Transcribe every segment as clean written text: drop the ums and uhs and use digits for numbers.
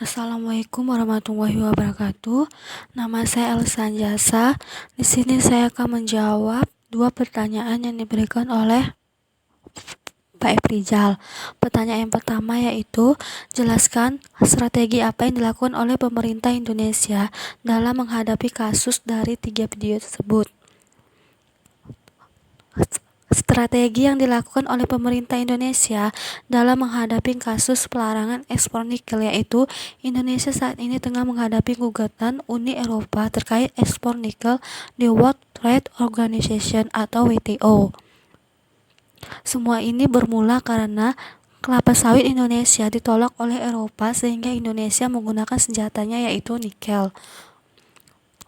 Assalamualaikum warahmatullahi wabarakatuh. Nama saya Elsa Anjasa. Di sini saya akan menjawab dua pertanyaan yang diberikan oleh Pak Efrizal. Pertanyaan yang pertama yaitu, jelaskan strategi apa yang dilakukan oleh pemerintah Indonesia dalam menghadapi kasus dari 3 video tersebut. Strategi yang dilakukan oleh pemerintah Indonesia dalam menghadapi kasus pelarangan ekspor nikel yaitu Indonesia saat ini tengah menghadapi gugatan Uni Eropa terkait ekspor nikel di World Trade Organization atau WTO. Semua ini bermula karena kelapa sawit Indonesia ditolak oleh Eropa sehingga Indonesia menggunakan senjatanya yaitu nikel.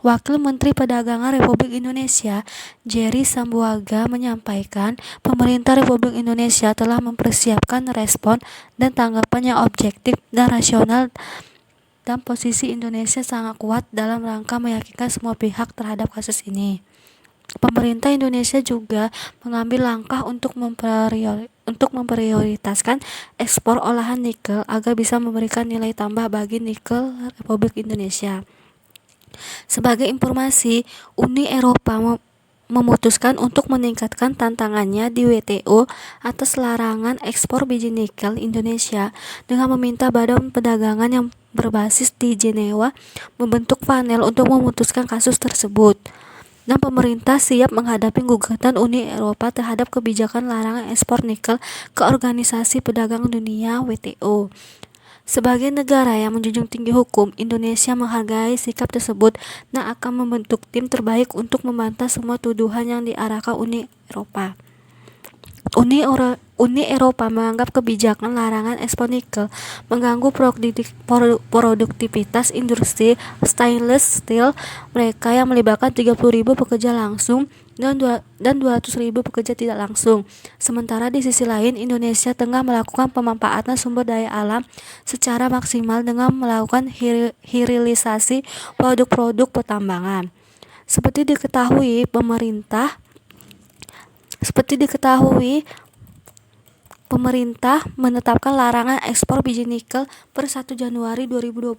Wakil Menteri Perdagangan Republik Indonesia, Jerry Sambuaga, menyampaikan pemerintah Republik Indonesia telah mempersiapkan respon dan tanggapan yang objektif dan rasional, dan posisi Indonesia sangat kuat dalam rangka meyakinkan semua pihak terhadap kasus ini. Pemerintah Indonesia juga mengambil langkah untuk memprioritaskan ekspor olahan nikel agar bisa memberikan nilai tambah bagi nikel Republik Indonesia. Sebagai informasi, Uni Eropa memutuskan untuk meningkatkan tantangannya di WTO atas larangan ekspor biji nikel Indonesia dengan meminta Badan Perdagangan yang berbasis di Jenewa membentuk panel untuk memutuskan kasus tersebut. Dan pemerintah siap menghadapi gugatan Uni Eropa terhadap kebijakan larangan ekspor nikel ke Organisasi Perdagangan Dunia (WTO). Sebagai negara yang menjunjung tinggi hukum, Indonesia menghargai sikap tersebut dan akan membentuk tim terbaik untuk membantah semua tuduhan yang diarahkan Uni Eropa. Uni Eropa menganggap kebijakan larangan ekspor nikel mengganggu produktivitas industri stainless steel mereka yang melibatkan 30.000 pekerja langsung dan 200.000 pekerja tidak langsung. Sementara di sisi lain, Indonesia tengah melakukan pemanfaatan sumber daya alam secara maksimal dengan melakukan hilirisasi produk-produk pertambangan. Seperti diketahui, pemerintah menetapkan larangan ekspor biji nikel per 1 Januari 2020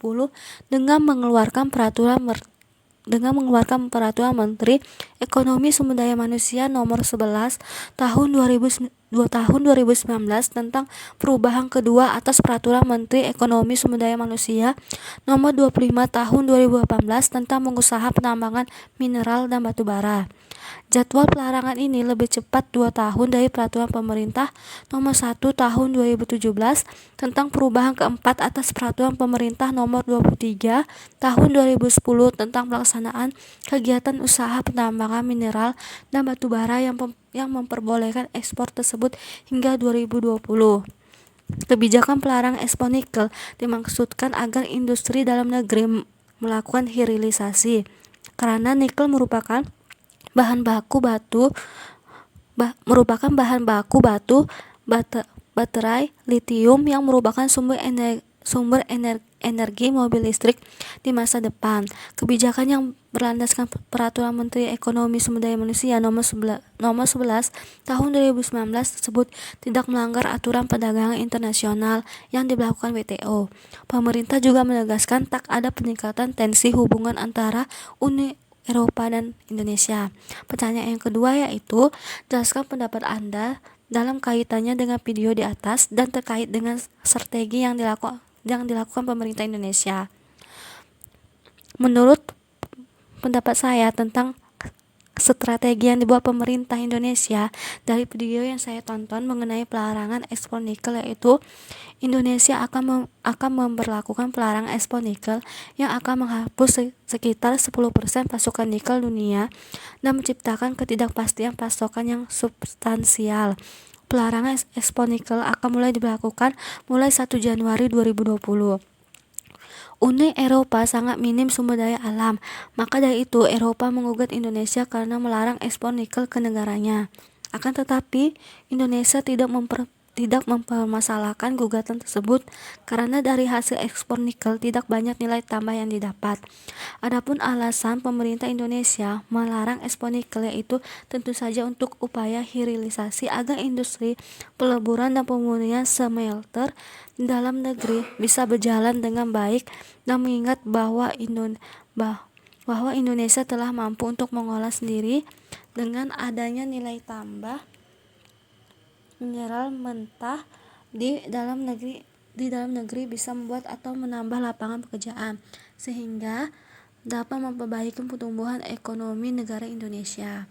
dengan mengeluarkan peraturan Menteri Ekonomi Sumber Daya Manusia Nomor 11 Tahun 2019 tentang perubahan kedua atas Peraturan Menteri Ekonomi Sumber Daya Manusia Nomor 25 Tahun 2018 tentang pengusaha penambangan mineral dan batu bara. Jadwal pelarangan ini lebih cepat 2 tahun dari Peraturan Pemerintah Nomor 1 Tahun 2017 tentang perubahan keempat atas Peraturan Pemerintah Nomor 23 Tahun 2010 tentang pelaksanaan kegiatan usaha penambangan mineral dan batu bara yang memperbolehkan ekspor tersebut hingga 2020. Kebijakan pelarangan ekspor nikel dimaksudkan agar industri dalam negeri melakukan hilirisasi, karena nikel merupakan bahan baku baterai litium yang merupakan sumber energi mobil listrik di masa depan. Kebijakan yang berlandaskan Peraturan Menteri Ekonomi Sumber Daya Manusia Nomor 11 Tahun 2019 tersebut tidak melanggar aturan perdagangan internasional yang diberlakukan WTO. Pemerintah juga menegaskan tak ada peningkatan tensi hubungan antara Uni Eropa dan Indonesia. Pertanyaan yang kedua yaitu, jelaskan pendapat Anda dalam kaitannya dengan video di atas dan terkait dengan strategi yang dilakukan pemerintah Indonesia. Menurut pendapat saya tentang strategi yang dibuat pemerintah Indonesia dari video yang saya tonton mengenai pelarangan ekspor nikel, yaitu Indonesia akan memberlakukan pelarangan ekspor nikel yang akan menghapus sekitar 10% pasokan nikel dunia dan menciptakan ketidakpastian pasokan yang substansial. Pelarangan ekspor nikel akan mulai diberlakukan mulai 1 Januari 2020. Uni Eropa sangat minim sumber daya alam, maka dari itu Eropa menggugat Indonesia karena melarang ekspor nikel ke negaranya. Akan tetapi, Indonesia tidak tidak mempermasalahkan gugatan tersebut karena dari hasil ekspor nikel tidak banyak nilai tambah yang didapat. Adapun alasan pemerintah Indonesia melarang ekspor nikel yaitu tentu saja untuk upaya hilirisasi agar industri peleburan dan pemurnian smelter di dalam negeri bisa berjalan dengan baik dan mengingat bahwa Indonesia telah mampu untuk mengolah sendiri dengan adanya nilai tambah mineral mentah di dalam negeri bisa membuat atau menambah lapangan pekerjaan sehingga dapat memperbaiki pertumbuhan ekonomi negara Indonesia.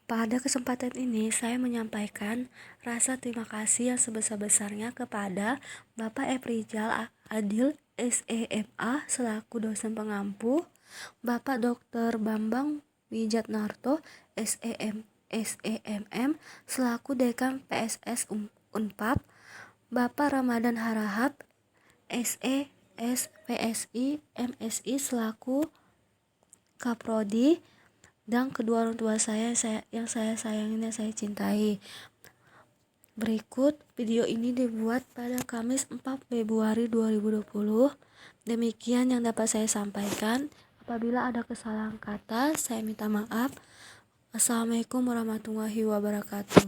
Pada kesempatan ini saya menyampaikan rasa terima kasih yang sebesar-besarnya kepada Bapak Efrijal Adil SEMA selaku dosen pengampu, Bapak Dr. Bambang Wijatnarto SEMM selaku dekan PSS Unpad, Bapak Ramadan Harahap SESPSI MSI selaku Kaprodi, dan kedua orang tua saya yang saya sayangi dan saya cintai. Berikut video ini dibuat pada Kamis 4 Februari 2020. Demikian yang dapat saya sampaikan. Apabila ada kesalahan kata, saya minta maaf. Assalamualaikum warahmatullahi wabarakatuh.